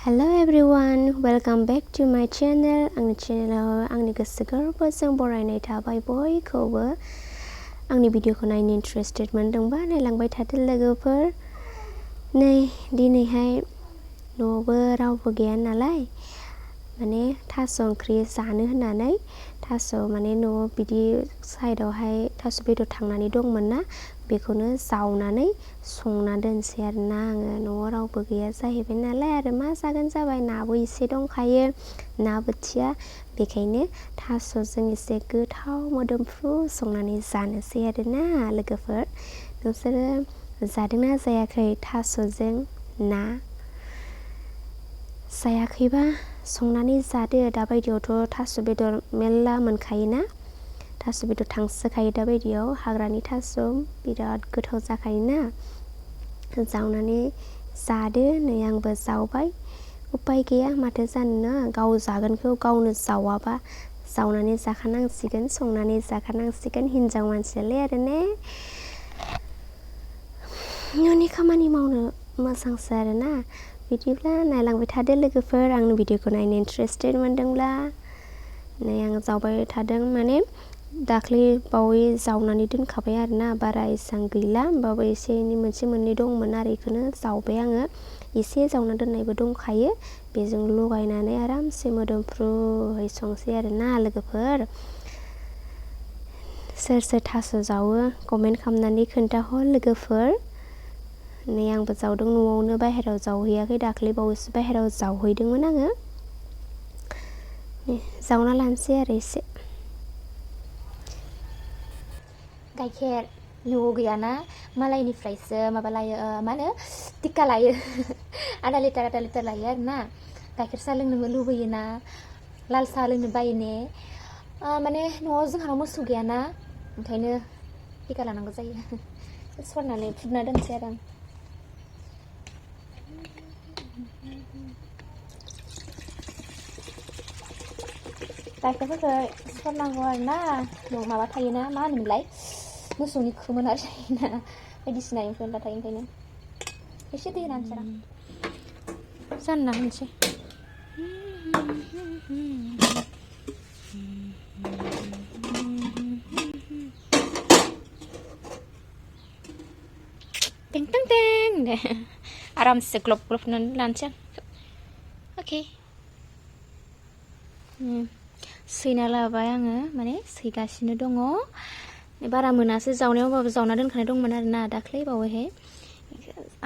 Hello everyone, welcome back to my channel. आंनि channel आंनि गोसो गोरबोजों बरायनाय थाबाय बयखौबो आंनि भिडिअखौ नायनो इन्टारेस्टेड मोनदोंबा नायलांबाय थादो लोगोफोर। नै दिनैहाय न'आवबो रावबो गैया नालाय माने थास' ओंख्रि जानो होननानै थास' माने न'आव बिदि साइडआवहाय थास' बेदर थांनानै दंमोन ना बेखौनो जावनानै संना दोनसै आरोना आङो। न'आव रावबो गैया जाहैबाय नालाय आरो मा जागोन जाबाय, नाबो एसे दंखायो ना बोथिया, बेखायनो थास'जों एसे गोथाव मोदोमफ्रु संनानै जानोसै आरोना लोगोफोर। नोंसोरो जादोंना जायाखै थास'जों ना? जायाखैबा संनानै जादो। दाबायदियावथ' थास' बेदर मेल्ला मोनखायोना, थास' बेदर थांसोखायो दाबायदियाव, हाग्रानि थास' बिराद गोथाव जाखायोना, जावनानै जादो। नै आंबो जावबाय, उपाय गैया माथो जानो, गाव जागोनखौ गावनो जावाबा जावनानै जाखानांसिगोन, संनानै जाखानांसिगोन, हिनजाव मानसियालाय आरो ने। न'नि खामानि मावनो मोजांसो आरोना। बिदिब्ला नायलांबाय थादो लोगोफोर, आंनि भिडिअखौ नायनो इन्टारेस्टेड मोनदोंब्ला। नै आं जावबाय थादों, माने दाख्लै बावै जावनानै दोनखाबाय आरोना, बारा एसेबां गैला, होमबाबो एसे एनै मोनसे मोननै दंमोन आरो बेखौनो जावबाय आङो। एसे जावना दोननायबो दंखायो, बेजों लगायनानै आरामसे मोदोमफ्रुहै संसै आरोना लोगोफोर। सोर सोर थास' जावो कमेन्ट खालामनानै खोन्थाहर लोगोफोर। नै आंबो जावदों न'आवनो, बाहेरायाव जावहैयाखै, दाख्लै बावैसो बाहेरायाव जावहैदोंमोन आङो। जावना लानोसै आरो एसे। गाइखेर न'आव गैयाना, मालायनिफ्रायसो माबा लायो, मा होनो टिक्का लायो आधा लिटार लायो आरोना। गाइखेर साहा लोंनो लुबैयोना, लाल साहा लोंनो बायो ने, माने न'आव जोंहा मोसौ गैयाना, ओंखायनो टिक्का लानांगौ जायो। सरनानै फुदुंना दोनसै आरो आं। गाइखेरफोरखौ सरनांगौ आरोना, माबा थायोना, मा होनोमोनलाय, मोसौनि खोमोन आरो थायोना, बायदिसिना एम्फौ एनला थायो, ओंखायनो एसे दै होनानैसै आं जानना होनोसै। टें टें टें दे आरामसे ग्लब ग्लब होनानै लानोसै आं। अके सैना लाबाय आङो, माने सैगासिनो दङ। बारा मोनासै जावनायाव, होमबाबो जावना दोनखानाय दंमोन आरोना दाख्लै बावैहाय।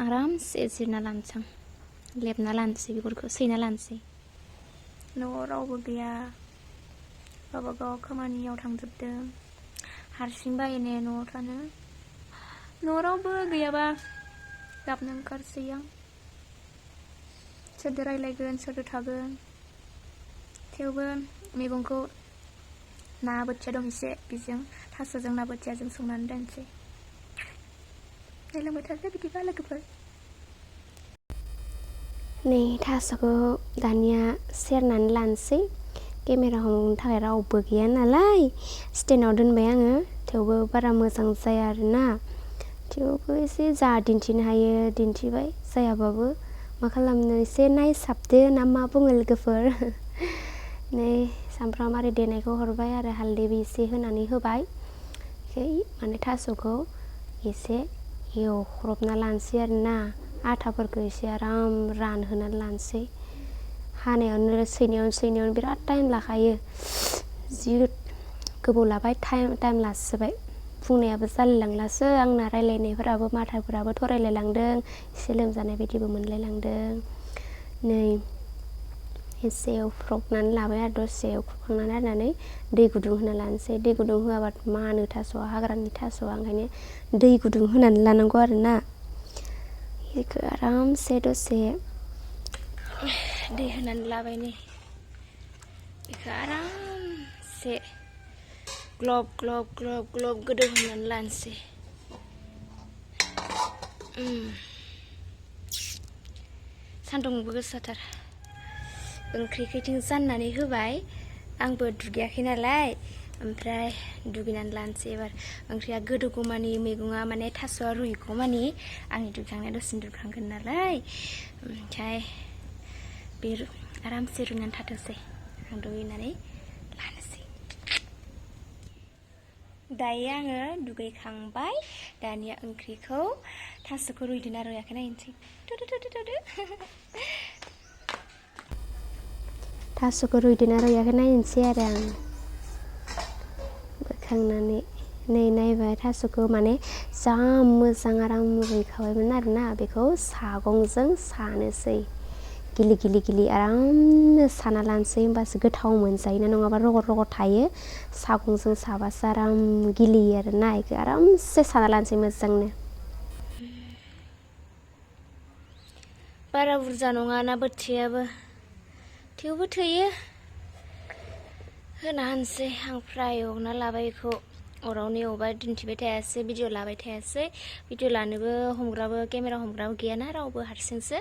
आरामसे जिरना लानोसै आं, लेबना लानोसै, बिगुरखौ सैना लानोसै। न'आव रावबो गैया, गावबागाव खामानियाव थांजोबदों, हारसिं बायो ने न'आव थानो। न'आव रावबो गैयाबा गाबनो ओंखारसै आं। सोरदो रायलायगोन, सोरदो थागोन। थेवबो मैगंखौ ना बोथिया दं एसे, बेजों थास'जों ना बोथियाजों संनानै दोनसै। नायलांबाय थादो बिदिबा लोगोफोर। नै थास'खौ दानिया सेरनानै लानोसै। केमेरा हमनो थाखाय रावबो गैया नालाय स्टेन्डआव दोनबाय आङो, थेवबो बारा मोजां जाया आरोना। थेवबो एसे जा दिन्थिनो हायो दिन्थिबाय, जायाबाबो मा खालामनो, एसे नायसाबदो ना मा बुङो लोगोफोर। नै सामब्राम आरि देनायखौ हरबाय आरो हालदैबो एसे होनानै होबाय। माने थास'खौ एसे एवख्रबना लानोसै आरोना, आथाफोरखौ एसे आराम रानहोनानै लानोसै। हानायावनो सैनायावनो बिराद टाइम लाखायो, जि गोबाव लाबाय, टाइम लासोबाय। बुंनायाबो जालायलांलासो आंना, रायलायनायफोराबो माथाफोराबो थरायलायलांदों, एसे लोमजानाय बायदिबो मोनलायलांदों। नै एसे एवफ्रबनानै लाबाय आरो दसे एवख्रबखांनानै लानानै दै गुदुं होना लानोसै। दै गुदुं होआबा मानो थास'आ, हाग्रानि थास'आ, ओंखायनो दै गुदुं होनानै लानांगौ आरोना। बेखौ आरामसे दसे दै होनानै लाबाय, नै बेखौ आरामसे ग्लब ग्लब ग्लब ग्लब गोदौ होनानै लानोसै। सान्दुंबो गोसाथार। ओंख्रिखैथिं जाननानै होबाय, आंबो दुगैयाखै नालाय, ओमफ्राय दुगैनानै लानोसै एबार। ओंख्रिया गोदौगौमानि, मैगङा माने थास'आ रुइगौमानि आंनि दुगैखांनाया दसेनो दुगैखांगोन नालाय, ओमफ्राय बे आरामसे रुनानै थाथोंसै आं दुगैनानै लानोसै दायो आङो दुगैखांबाय दानिया ओंख्रिखौ थास'खौ रुइदोंना रुयाखै नायनोसै थास'खौ रुइदोंना रुयाखै नायनोसै आरो आं बोखांनानै नै नायबाय थास'खौ माने जा मोजां आराम रुइखाबायमोन आरोना बेखौ सागंजों सानोसै गिलि गिलि गिलि आरामनो साना लानोसै होमबासो गोथाव मोनजायोना नङाबा रगत रगत थायो सागंजों साबासो आराम गिलियो आरोना इखो आरामसे साना लानोसै मोजांनो बारा बुरजा नङा ना बोथियाबो थेवबो थोयो होना होनसै आं फ्राय एवना लाबाय बेखौ अरावनो एवबाय दिन्थिबाय थायासै भिडिअ लाबाय थायासै भिडिअ लानोबो हमग्राबो केमेरा हमग्राबो गैयाना रावबो हारसिंसो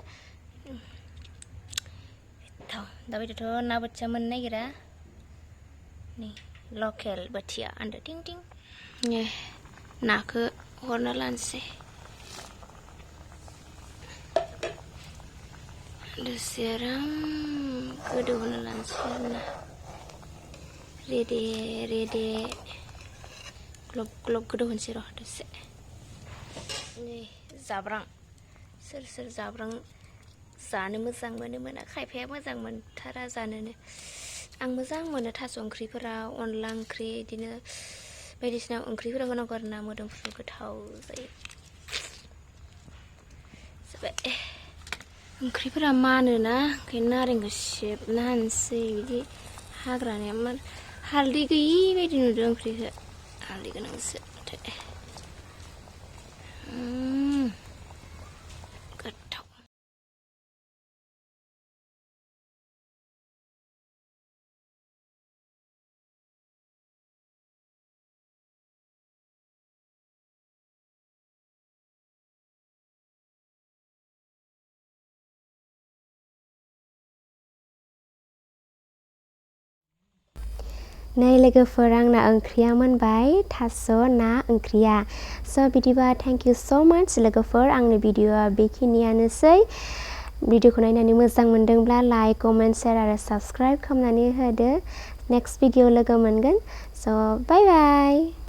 दाबायदिथ' ना बोथिया मोननो नागिरा नै लकेल बोथिया आन्दा टिं टिं नाखौ हरना लानोसै दसे आराम गोदौ होना लानोसै आरोना रेडि रेडि ग्लब ग्लब गोदौ होनोसै र' दसे नै जाब्रां सोर सोर जाब्रां जानो मोजां मोना खायफाया मोजां मोनथारा जानोनो आं मोजां मोनो थास' ओंख्रिफोराव अनला ओंख्रि बिदिनो बायदिसिना ओंख्रिफोराव होनांगौ आरोना मोदोमफ्रु गोथाव जायो जाबाय ओंख्रिफोरा मानोना ओंखायनो नारेंखौ सेबना होनोसै बिदि हाग्रानिया हालदै गैयि बायदि नुदों ओंख्रिखौ हालदै गोनांसो गोथाव नै लोगोफोर आंना ओंख्रिया मोनबाय थास' ना ओंख्रिया स' बिदिबा थेंक इउ स' माच लोगोफोर आंनि भिडिअआ बेखिनियानोसै भिडिअखौ नायनानै मोजां मोनदोंब्ला लाइक कमेन्ट शेयार आरो साबस्क्राइब खालामनानै होदो नेक्स्ट भिडिअ लोगो मोनगोन स' बाय बाय